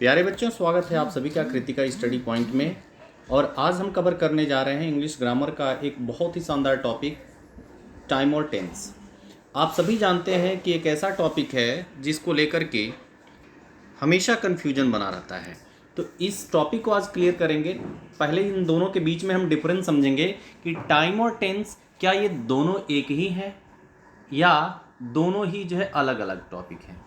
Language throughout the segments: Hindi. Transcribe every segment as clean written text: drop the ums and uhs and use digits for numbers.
प्यारे बच्चों, स्वागत है आप सभी का कृतिका स्टडी पॉइंट में। और आज हम कवर करने जा रहे हैं इंग्लिश ग्रामर का एक बहुत ही शानदार टॉपिक, टाइम और टेंस। आप सभी जानते हैं कि एक ऐसा टॉपिक है जिसको लेकर के हमेशा कन्फ्यूजन बना रहता है। तो इस टॉपिक को आज क्लियर करेंगे। पहले इन दोनों के बीच में हम डिफरेंस समझेंगे कि टाइम और टेंस क्या ये दोनों एक ही हैं या दोनों ही जो है अलग अलग टॉपिक हैं।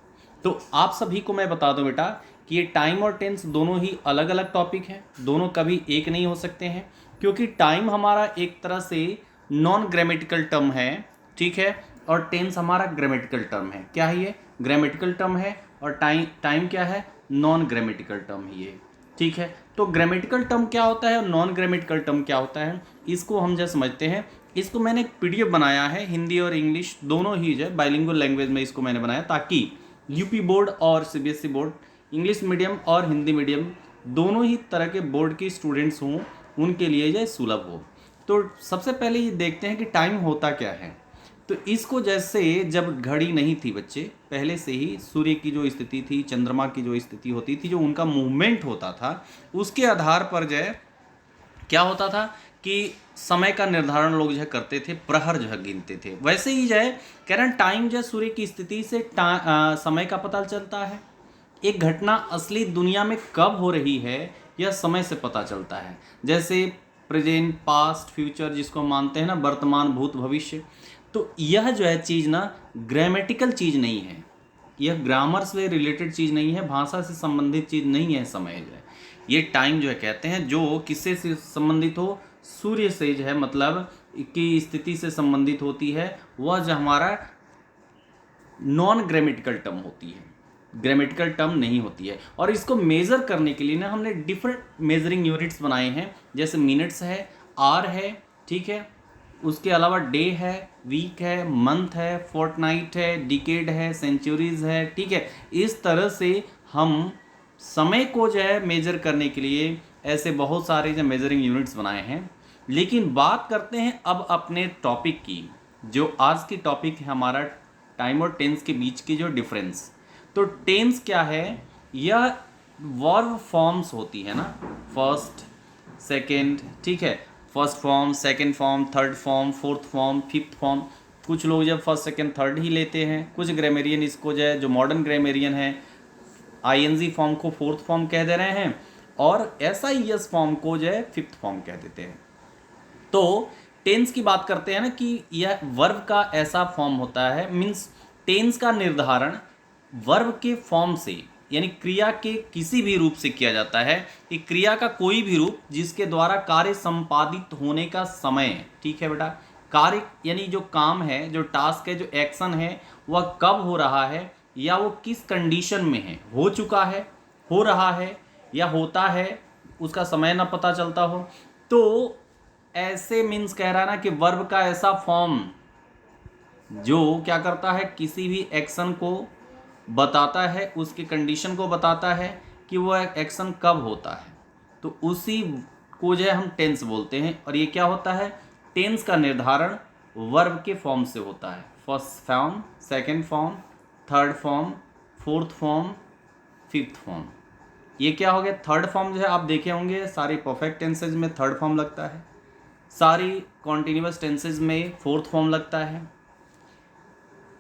तो आप सभी को मैं बता दूं बेटा कि ये टाइम और टेंस दोनों ही अलग अलग टॉपिक हैं, दोनों कभी एक नहीं हो सकते हैं। क्योंकि टाइम हमारा एक तरह से नॉन ग्रामेटिकल टर्म है, ठीक है, और टेंस हमारा ग्रामेटिकल टर्म है। क्या है ये? ग्रामेटिकल टर्म है। और टाइम टाइम क्या है? नॉन ग्रामेटिकल टर्म ही है, ठीक है। तो ग्रामेटिकल टर्म क्या होता है और नॉन ग्रामेटिकल टर्म क्या होता है, इसको हम जब समझते हैं। इसको मैंने एक पीडीएफ बनाया है, हिंदी और इंग्लिश दोनों ही जो है बाइलिंगुअल लैंग्वेज में इसको मैंने बनाया, ताकि यूपी बोर्ड और सीबीएसई बोर्ड, इंग्लिश मीडियम और हिंदी मीडियम दोनों ही तरह के बोर्ड के स्टूडेंट्स हों, उनके लिए जो सुलभ हो। तो सबसे पहले ये देखते हैं कि टाइम होता क्या है। तो इसको जैसे जब घड़ी नहीं थी बच्चे, पहले से ही सूर्य की जो स्थिति थी, चंद्रमा की जो स्थिति होती थी, जो उनका मूवमेंट होता था, उसके आधार पर जो है क्या होता था कि समय का निर्धारण लोग जो है करते थे, प्रहर जो है गिनते थे। वैसे ही जो है कह रहे हैं टाइम जो है सूर्य की स्थिति से समय का पता चलता है। एक घटना असली दुनिया में कब हो रही है यह समय से पता चलता है। जैसे प्रेजेंट, पास्ट, फ्यूचर जिसको मानते हैं ना, वर्तमान, भूत, भविष्य। तो यह जो है चीज़ ना ग्रामेटिकल चीज़ नहीं है, यह ग्रामर से रिलेटेड चीज़ नहीं है, भाषा से संबंधित चीज़ नहीं है। समय जो है ये टाइम जो है कहते हैं जो किससे से संबंधित हो, सूर्य से जो है मतलब की स्थिति से संबंधित होती है। वह जो हमारा नॉन ग्रामेटिकल टर्म होती है, ग्रामेटिकल टर्म नहीं होती है। और इसको मेज़र करने के लिए ना हमने डिफरेंट मेजरिंग यूनिट्स बनाए हैं, जैसे मिनट्स है, आर है, ठीक है, उसके अलावा डे है, वीक है, मंथ है, फोर्टनाइट है, डिकेड है, सेंचुरीज है, ठीक है। इस तरह से हम समय को जो है मेजर करने के लिए ऐसे बहुत सारे जो मेजरिंग यूनिट्स बनाए हैं। लेकिन बात करते हैं अब अपने टॉपिक की, जो आज की टॉपिक है हमारा टाइम और टेंस के बीच की जो डिफरेंस। तो टेंस क्या है? यह वर्ब फॉर्म्स होती है ना, फर्स्ट, सेकंड, ठीक है, first form, second form, third form, fourth form, fifth form. कुछ लोग जब फर्स्ट सेकंड थर्ड ही लेते हैं, कुछ ग्रामेरियन इसको जो है, जो मॉडर्न ग्रामेरियन है, आईएनजी फॉर्म को फोर्थ फॉर्म कह दे रहे हैं और एसआईएस फॉर्म को जो है फिफ्थ फॉर्म कह देते हैं। तो टेंस की बात करते हैं ना कि यह वर्ब का ऐसा फॉर्म होता है, मीन्स टेंस का निर्धारण वर्ब के फॉर्म से, यानी क्रिया के किसी भी रूप से किया जाता है। कि क्रिया का कोई भी रूप जिसके द्वारा कार्य संपादित होने का समय, ठीक है बेटा, कार्य यानी जो काम है, जो टास्क है, जो एक्शन है, वह कब हो रहा है या वो किस कंडीशन में है, हो चुका है, हो रहा है या होता है, उसका समय ना पता चलता हो। तो ऐसे मीन्स कह रहा है ना कि वर्ब का ऐसा फॉर्म जो क्या करता है, किसी भी एक्शन को बताता है, उसकी कंडीशन को बताता है कि वह एक्शन कब होता है, तो उसी को जो है हम टेंस बोलते हैं। और ये क्या होता है? टेंस का निर्धारण वर्ब के फॉर्म से होता है, first form, second form, third form, fourth form, fifth form. ये क्या हो गया? थर्ड फॉर्म जो है आप देखे होंगे सारे परफेक्ट टेंसेज में थर्ड फॉर्म लगता है, सारी कॉन्टिन्यूस टेंसेज में फोर्थ फॉर्म लगता है।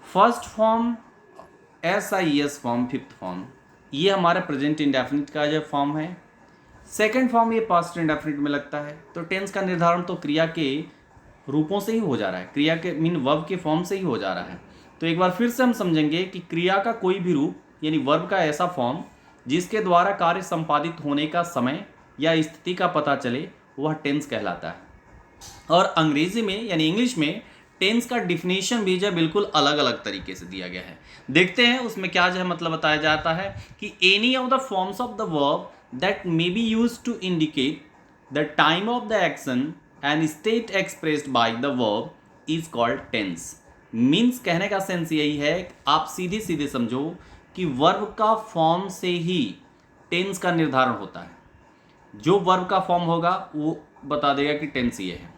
First form SIS form, fifth form ये हमारा प्रेजेंट इंडेफिनिट का जो फॉर्म है। सेकंड फॉर्म ये पास्ट इंडेफिनिट में लगता है। तो टेंस का निर्धारण तो क्रिया के रूपों से ही हो जा रहा है, क्रिया के मीन वर्ब के फॉर्म से ही हो जा रहा है। तो एक बार फिर से हम समझेंगे कि क्रिया का कोई भी रूप यानी वर्ब का ऐसा फॉर्म जिसके द्वारा कार्य संपादित होने का समय या स्थिति का पता चले, वह टेंस कहलाता है। और अंग्रेजी में यानी इंग्लिश में टेंस का डिफिनेशन भी जो बिल्कुल अलग अलग तरीके से दिया गया है। देखते हैं उसमें क्या जो है मतलब बताया जाता है कि any of the forms of the verb that may be used to indicate the time of the action and state expressed by the verb is called tense. Means कहने का सेंस यही है, आप सीधे सीधे समझो कि वर्ब का फॉर्म से ही टेंस का निर्धारण होता है। जो वर्ब का फॉर्म होगा वो बता देगा कि टेंस ये है।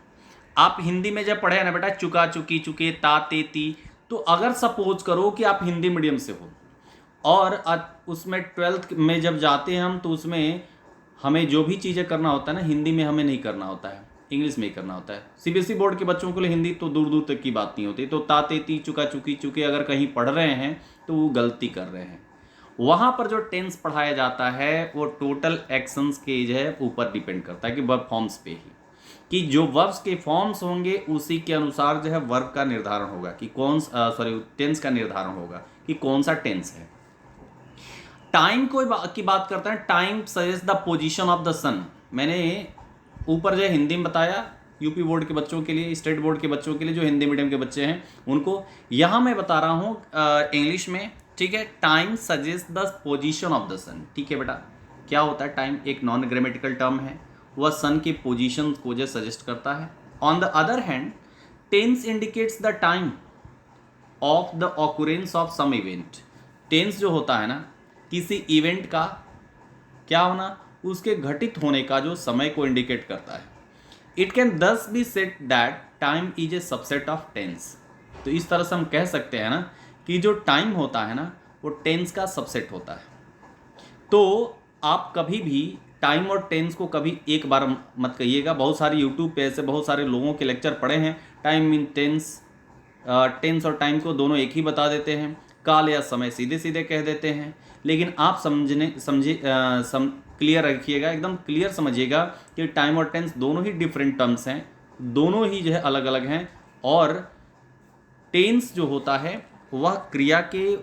आप हिंदी में जब पढ़े हैं ना बेटा, चुका, चुकी, चुके, ता, ते, ती, तो अगर सपोज करो कि आप हिंदी मीडियम से हो और उसमें 12th में जब जाते हैं हम तो उसमें हमें जो भी चीज़ें करना होता है ना, हिंदी में हमें नहीं करना होता है, इंग्लिश में ही करना होता है। सीबीएसई बोर्ड के बच्चों के लिए हिंदी तो दूर दूर तक की बात नहीं होती, तो ताते ती चुका चुकी चुके अगर कहीं पढ़ रहे हैं तो वो गलती कर रहे हैं। वहाँ पर जो टेंस पढ़ाया जाता है वो टोटल एक्शंस के जो है ऊपर डिपेंड करता है कि वर्ब फॉर्म्स पे ही, कि जो वर्ब्स के फॉर्म्स होंगे उसी के अनुसार जो है वर्ब का निर्धारण होगा कि टेंस का निर्धारण होगा कि कौन सा टेंस है। टाइम की बात करते हैं, time suggest the position of the sun. मैंने ऊपर जो हिंदी में बताया यूपी बोर्ड के बच्चों के लिए, स्टेट बोर्ड के बच्चों के लिए, जो हिंदी मीडियम के बच्चे हैं उनको, यहाँ मैं बता रहा हूँ इंग्लिश में, ठीक है। Time suggest the position of the sun, ठीक है बेटा। क्या होता है टाइम? एक नॉन ग्रामेटिकल टर्म है, वह सन की पोजीशन को जो सजेस्ट करता है। On the other hand tense indicates the time of the occurrence of some event. Tense जो होता है ना, किसी इवेंट का क्या होना, उसके घटित होने का जो समय को इंडिकेट करता है। It can thus be said that time is a subset of tense. तो इस तरह से हम कह सकते हैं ना कि जो टाइम होता है ना वो टेंस का सबसेट होता है। तो आप कभी भी टाइम और टेंस को कभी एक बार मत कहिएगा। बहुत सारे यूट्यूब पे ऐसे बहुत सारे लोगों के लेक्चर पढ़े हैं, टाइम इन टेंस, टेंस और टाइम को दोनों एक ही बता देते हैं, काल या समय सीधे सीधे कह देते हैं। लेकिन आप क्लियर रखिएगा, एकदम क्लियर समझिएगा कि टाइम और टेंस दोनों ही डिफरेंट टर्म्स हैं, दोनों ही जो है अलग अलग हैं। और टेंस जो होता है वह क्रिया के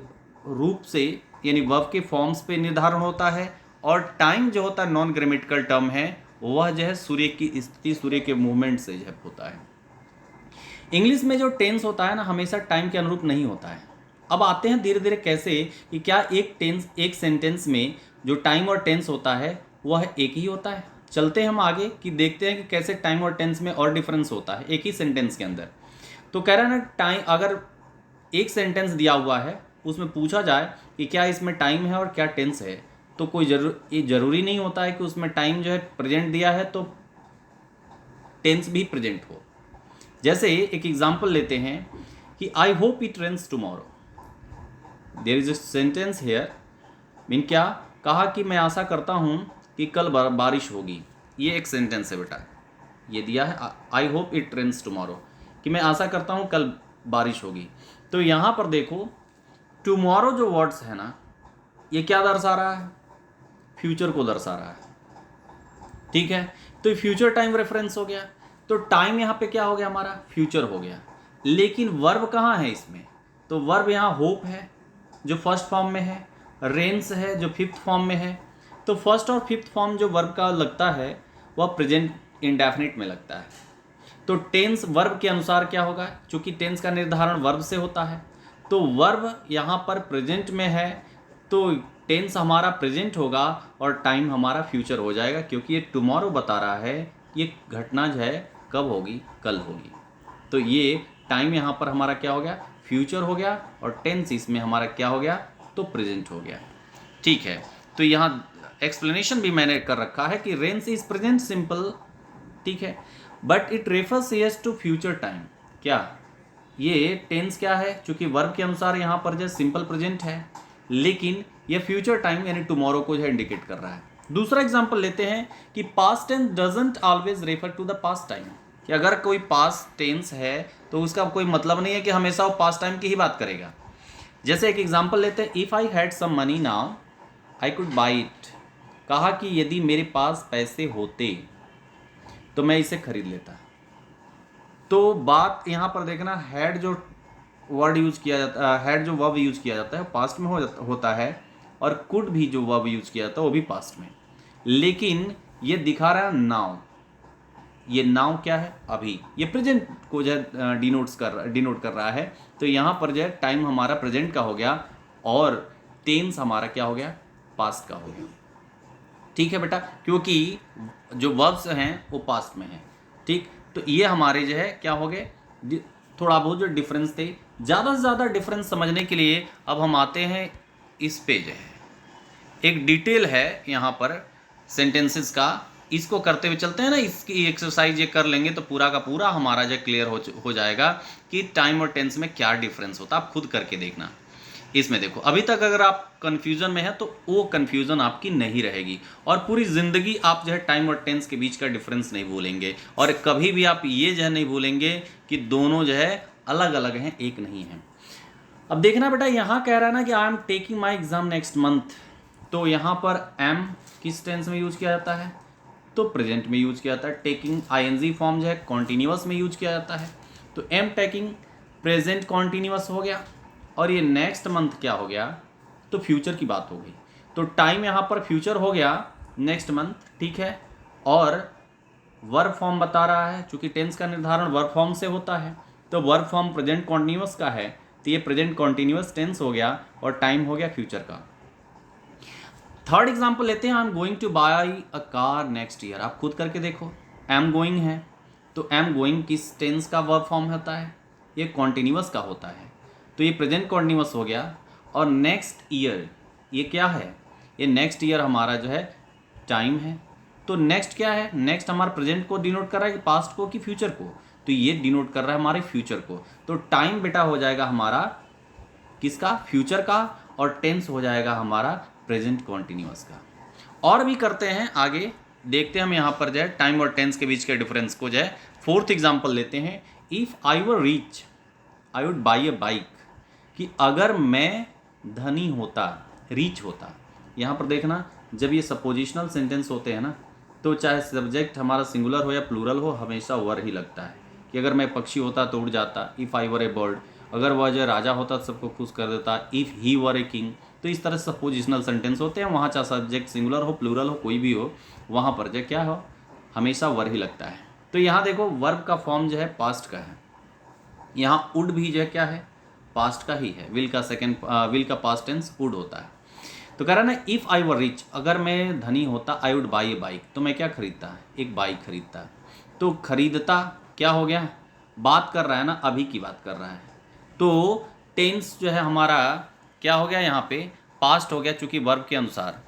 रूप से यानी वर्ब के फॉर्म्स पे निर्धारण होता है, और टाइम जो होता है नॉन ग्रामेटिकल टर्म है, वह जो है सूर्य की स्थिति, सूर्य के मूवमेंट से जो है होता है। इंग्लिश में जो टेंस होता है ना हमेशा टाइम के अनुरूप नहीं होता है। अब आते हैं धीरे धीरे कैसे कि क्या एक सेंटेंस में जो टाइम और टेंस होता है वह एक ही होता है। चलते हैं हम आगे कि देखते हैं कि कैसे टाइम और टेंस में और डिफरेंस होता है एक ही सेंटेंस के अंदर। तो कह रहा है ना, टाइम अगर एक सेंटेंस दिया हुआ है उसमें पूछा जाए कि क्या इसमें टाइम है और क्या टेंस है, तो ये जरूरी नहीं होता है कि उसमें टाइम जो है प्रेजेंट दिया है तो टेंस भी प्रेजेंट हो। जैसे एक एग्जांपल लेते हैं कि I hope it rains tomorrow. There is a sentence here, mean क्या कहा कि मैं आशा करता हूँ कि कल बारिश होगी। ये एक सेंटेंस है बेटा, ये दिया है I hope it rains tomorrow, कि मैं आशा करता हूँ कल बारिश होगी। तो यहाँ पर देखो टुमारो जो वर्ड्स है ना, ये क्या दर्शा रहा है? फ्यूचर को दर्शा रहा है, ठीक है। तो फ्यूचर टाइम रेफरेंस हो गया, तो टाइम यहाँ पे क्या हो गया हमारा? फ्यूचर हो गया। लेकिन वर्ब कहाँ है इसमें? तो वर्ब यहाँ होप है जो फर्स्ट फॉर्म में है, रेन्स है जो फिफ्थ फॉर्म में है। तो फर्स्ट और फिफ्थ फॉर्म जो वर्ब का लगता है वह प्रेजेंट इंडेफिनिट में लगता है। तो टेंस वर्ब के अनुसार क्या होगा, क्योंकि टेंस का निर्धारण वर्ब से होता है, तो वर्ब यहाँ पर प्रेजेंट में है तो टेंस हमारा प्रेजेंट होगा और टाइम हमारा फ्यूचर हो जाएगा, क्योंकि ये टुमारो बता रहा है ये घटना जो है कब होगी? कल होगी। तो ये टाइम यहाँ पर हमारा क्या हो गया? फ्यूचर हो गया, और टेंस इसमें हमारा क्या हो गया? तो प्रेजेंट हो गया, ठीक है। तो यहाँ एक्सप्लेनेशन भी मैंने कर रखा है कि रेन्स इज प्रेजेंट सिंपल, ठीक है, but it refers yes to future time. क्या ये टेंस क्या है? चूंकि वर्ब के अनुसार यहाँ पर जो सिंपल प्रेजेंट है, लेकिन ये फ्यूचर टाइम यानी टुमारो को जो है इंडिकेट कर रहा है। दूसरा एग्जांपल लेते हैं कि past tense doesn't always refer to the past time, कि अगर कोई पास्ट टेंस है तो उसका कोई मतलब नहीं है कि हमेशा वो पास्ट टाइम की ही बात करेगा। जैसे एक एग्जांपल लेते हैं, if I had some money now I could buy it. कहा कि यदि मेरे पास पैसे होते तो मैं इसे खरीद लेता। तो बात यहाँ पर देखना, हैड जो वर्ड यूज किया जाता है, हैड जो वर्ब यूज किया जाता है पास्ट में होता है, और कुड भी जो वर्ब यूज किया जाता है वो भी पास्ट में। लेकिन ये दिखा रहा है नाउ, ये नाउ क्या है? अभी। ये प्रेजेंट को जो है डिनोट कर रहा है। तो यहाँ पर जो है टाइम हमारा प्रेजेंट का हो गया और टेंस हमारा क्या हो गया? पास्ट का हो गया, ठीक है बेटा, क्योंकि जो वर्ब्स हैं वो पास्ट में हैं, ठीक। तो ये हमारे जो है क्या हो गए? थोड़ा बहुत जो डिफरेंस थे। ज़्यादा से ज़्यादा डिफरेंस समझने के लिए अब हम आते हैं इस पे, जो है एक डिटेल है यहाँ पर सेंटेंसेस का, इसको करते हुए चलते हैं ना। इसकी एक्सरसाइज ये कर लेंगे तो पूरा का पूरा हमारा जो क्लियर हो जाएगा कि टाइम और टेंस में क्या डिफरेंस होता है। आप खुद करके देखना। इसमें देखो, अभी तक अगर आप कंफ्यूजन में है तो वो कंफ्यूजन आपकी नहीं रहेगी, और पूरी ज़िंदगी आप जो है टाइम और टेंस के बीच का डिफरेंस नहीं भूलेंगे, और कभी भी आप ये जो है नहीं भूलेंगे कि दोनों जो है अलग अलग हैं, एक नहीं है। अब देखना बेटा, यहाँ कह रहा है ना कि I am taking my exam next month, तो यहाँ पर एम किस टेंस में यूज किया जाता है? तो प्रेजेंट में यूज किया जाता है। टेकिंग आईएनजी फॉर्म जो है कॉन्टिन्यूअस में यूज किया जाता है, तो एम टेकिंग प्रेजेंट कॉन्टिन्यूअस हो गया, और ये नेक्स्ट मंथ क्या हो गया? तो फ्यूचर की बात हो गई, तो टाइम यहाँ पर फ्यूचर हो गया, नेक्स्ट मंथ, ठीक है। और वर्ब फॉर्म बता रहा है, चूंकि टेंस का निर्धारण वर्ब फॉर्म से होता है, तो वर्ब फॉर्म प्रेजेंट कॉन्टिन्यूअस का है, तो ये प्रेजेंट कॉन्टिन्यूअस टेंस हो गया, और टाइम हो गया फ्यूचर का। थर्ड एग्जाम्पल लेते हैं, I am going two by a car next year. आप खुद करके देखो, एम गोइंग है, तो एम गोइंग किस टेंस का वर्ब फॉर्म होता है? ये कॉन्टिन्यूअस का होता है, तो ये प्रेजेंट कॉन्टिन्यूअस हो गया। और नेक्स्ट ईयर ये क्या है? ये नेक्स्ट ईयर हमारा जो है टाइम है, तो नेक्स्ट क्या है? नेक्स्ट हमारा प्रेजेंट को डिनोट कर रहा है कि पास्ट को कि फ्यूचर को? तो ये डिनोट कर रहा है हमारे फ्यूचर को, तो टाइम बेटा हो जाएगा हमारा किसका? फ्यूचर का, और टेंस हो जाएगा हमारा प्रेजेंट कॉन्टिन्यूअस का। और भी करते हैं आगे, देखते हैं हम यहाँ पर जो है टाइम और टेंस के बीच के डिफरेंस को जो है। फोर्थ एग्जाम्पल लेते हैं, if I were rich I would buy a bike, कि अगर मैं धनी होता, रीच होता। यहाँ पर देखना, जब ये सपोजिशनल सेंटेंस होते हैं ना, तो चाहे सब्जेक्ट हमारा सिंगुलर हो या प्लूरल हो, हमेशा वर ही लगता है, कि अगर मैं पक्षी होता तो उड़ जाता, if I were A bird. अगर वह जो राजा होता तो सबको खुश कर देता, if he were a king. तो इस तरह से सपोजिशनल सेंटेंस होते हैं, वहाँ चाहे सब्जेक्ट सिंगुलर हो, प्लूरल हो, कोई भी हो, वहाँ पर जो क्या हो, हमेशा वर ही लगता है। तो यहाँ देखो, वर्ब का फॉर्म जो है पास्ट का है, यहाँ उड भी जो है क्या है? पास्ट का ही है। विल का पास्ट टेंस वुड होता है। तो कह रहा ना, इफ़ आई वर रिच, अगर मैं धनी होता, I would buy A bike, तो मैं क्या खरीदता? एक बाइक खरीदता। तो खरीदता क्या हो गया? बात कर रहा है ना, अभी की बात कर रहा है, तो टेंस जो है हमारा क्या हो गया? यहाँ पे पास्ट हो गया, चूंकि वर्ब के अनुसार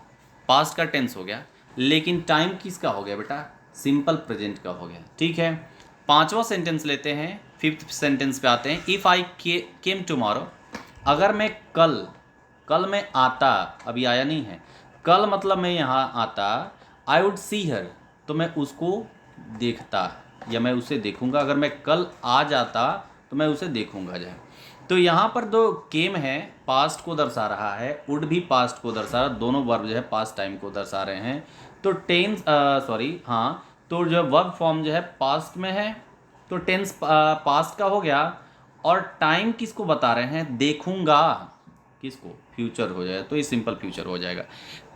पास्ट का टेंस हो गया, लेकिन टाइम किसका हो गया बेटा? सिंपल प्रेजेंट का हो गया, ठीक है। पांचवा सेंटेंस लेते हैं, फिफ्थ सेंटेंस पे आते हैं, इफ़ आई केम टुमारो, अगर मैं कल मैं आता, अभी आया नहीं है, कल मतलब मैं यहाँ आता, आई वुड सी हर, तो मैं उसको देखता या मैं उसे देखूंगा। अगर मैं कल आ जाता तो मैं उसे देखूंगा जाए। तो यहाँ पर दो केम है, पास्ट को दर्शा रहा है, वुड भी पास्ट को दर्शा रहा है, दोनों वर्ब जो है पास्ट टाइम को दर्शा रहे हैं। तो टेंस तो जो वर्ब फॉर्म जो है पास्ट में है, तो टेंस पास्ट का हो गया, और टाइम किसको बता रहे हैं? देखूंगा, किसको? फ्यूचर हो जाए, तो ये सिंपल फ्यूचर हो जाएगा।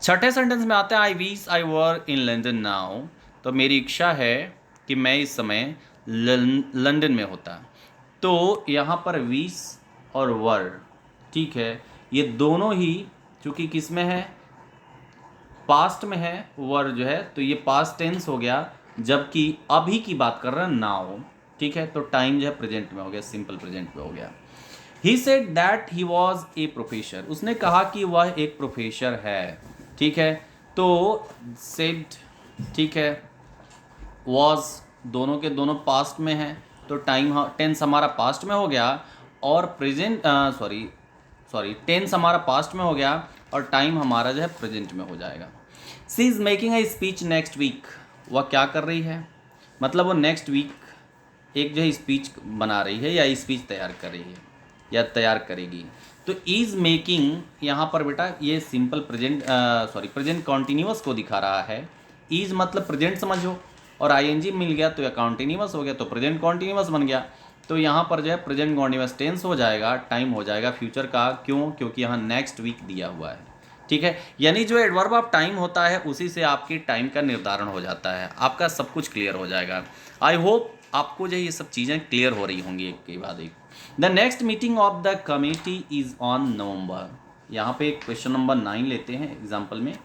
छठे सेंटेंस में आता है, I wish I were in London now, तो मेरी इच्छा है कि मैं इस समय लंदन में होता। तो यहाँ पर विश और वर, ठीक है, ये दोनों ही चूंकि किस में है? पास्ट में है वर जो है, तो ये पास्ट टेंस हो गया, जबकि अभी की बात कर रहे हैं नाउ, ठीक है। तो टाइम जो है प्रेजेंट में हो गया, सिंपल प्रेजेंट में हो गया। He said that he was a professor, उसने कहा कि वह एक प्रोफेसर है, ठीक है। तो सेड, ठीक है, वॉज दोनों के दोनों पास्ट में है, तो टाइम टेंस हमारा पास्ट में हो गया, और प्रेजेंट टेंस हमारा पास्ट में हो गया, और टाइम हमारा जो है प्रेजेंट में हो जाएगा। She is making a speech next week, वह क्या कर रही है? मतलब वो नेक्स्ट वीक एक जो है स्पीच बना रही है, या स्पीच तैयार कर रही है, या तैयार करेगी। तो इज़ मेकिंग यहाँ पर बेटा ये सिंपल प्रेजेंट कॉन्टिन्यूअस को दिखा रहा है। इज़ मतलब प्रेजेंट समझो, और आईएनजी मिल गया तो या कॉन्टिन्यूअस हो गया, तो प्रेजेंट कॉन्टिन्यूअस बन गया। तो यहाँ पर जो है प्रेजेंट कॉन्टिन्यूअस टेंस हो जाएगा, टाइम हो जाएगा फ्यूचर का। क्यों? क्योंकि यहाँ नेक्स्ट वीक दिया हुआ है, ठीक है। यानी जो एडवर्ब ऑफ टाइम होता है, उसी से आपकी टाइम का निर्धारण हो जाता है, आपका सब कुछ क्लियर हो जाएगा। आई होप आपको जो ये सब चीज़ें क्लियर हो रही होंगी एक के बाद एक। The next meeting of the committee is on November. यहाँ पे क्वेश्चन नंबर 9 लेते हैं एग्जाम्पल में।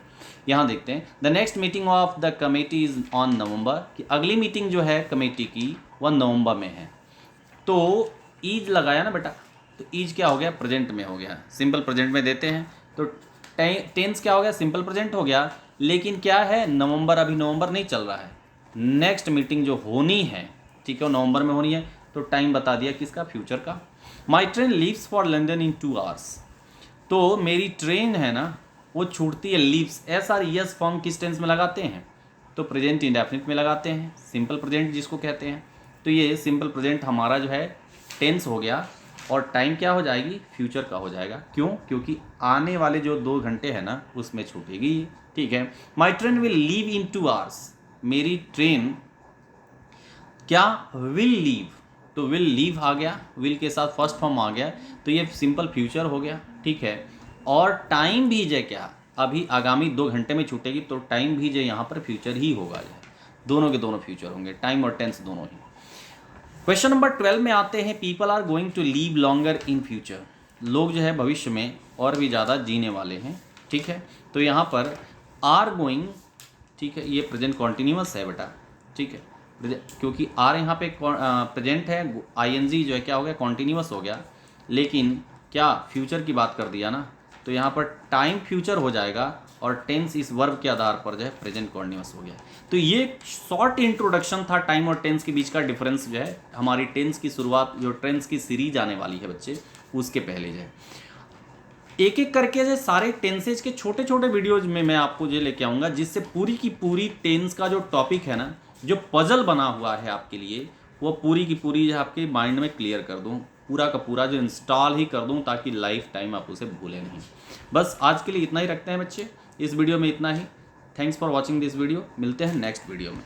यहाँ देखते हैं, the next meeting of the committee is on November, कि अगली मीटिंग जो है कमेटी की वह नवंबर में है। तो ईज लगाया ना बेटा, तो ईज क्या हो गया? प्रेजेंट में हो गया, सिंपल प्रेजेंट में देते हैं, तो टेंस क्या हो गया? सिंपल प्रेजेंट हो गया। लेकिन क्या है? नवंबर, अभी नवंबर नहीं चल रहा है, नेक्स्ट मीटिंग जो होनी है, ठीक है, वो नवंबर में होनी है, तो टाइम बता दिया किसका? फ्यूचर का। My train leaves for London in 2 hours, तो मेरी ट्रेन है ना वो छूटती है, leaves. S R yes form किस टेंस में लगाते हैं? तो प्रेजेंट इंडेफिनिट में लगाते हैं, सिंपल प्रेजेंट जिसको कहते हैं। तो ये सिंपल प्रेजेंट हमारा जो है टेंस हो गया, और टाइम क्या हो जाएगी? फ्यूचर का हो जाएगा। क्यों? क्योंकि आने वाले जो 2 घंटे हैं ना उसमें छूटेगी ये, ठीक है। My train will leave in 2 hours, मेरी ट्रेन क्या विल लीव, तो विल लीव आ गया, विल के साथ फर्स्ट फॉर्म आ गया, तो ये सिंपल फ्यूचर हो गया, ठीक है। और टाइम भी जो क्या अभी आगामी 2 घंटे में छूटेगी, तो टाइम भी जो यहाँ पर फ्यूचर ही होगा, दोनों के दोनों फ्यूचर होंगे, टाइम और टेंस दोनों ही। क्वेश्चन नंबर 12 में आते हैं, people are going to live longer in future, लोग जो है भविष्य में और भी ज़्यादा जीने वाले हैं, ठीक है। तो यहाँ पर आर गोइंग, ठीक है, ये प्रेजेंट कॉन्टिन्यूअस है बेटा, ठीक है, क्योंकि आर यहाँ पे प्रेजेंट है, आईएनजी जो है क्या हो गया? कॉन्टिन्यूअस हो गया, लेकिन क्या फ्यूचर की बात कर दिया ना, तो यहाँ पर टाइम फ्यूचर हो जाएगा और टेंस इस वर्ब के आधार पर जो है प्रेजेंट कॉन्टिन्यूअस हो गया। तो ये शॉर्ट इंट्रोडक्शन था टाइम और टेंस के बीच का डिफरेंस जो है, हमारी टेंस की शुरुआत जो टेंस की सीरीज आने वाली है बच्चे, उसके पहले जो है एक एक करके जो सारे टेंसेज के छोटे छोटे वीडियोज में मैं आपको जो लेके आऊँगा, जिससे पूरी की पूरी टेंस का जो टॉपिक है ना, जो पजल बना हुआ है आपके लिए, वो पूरी की पूरी जो आपके माइंड में क्लियर कर दूँ, पूरा का पूरा जो इंस्टॉल ही कर दूँ, ताकि लाइफ टाइम आप उसे भूलें नहीं। बस आज के लिए इतना ही रखते हैं बच्चे, इस वीडियो में इतना ही। Thanks for watching this video, मिलते हैं नेक्स्ट वीडियो में।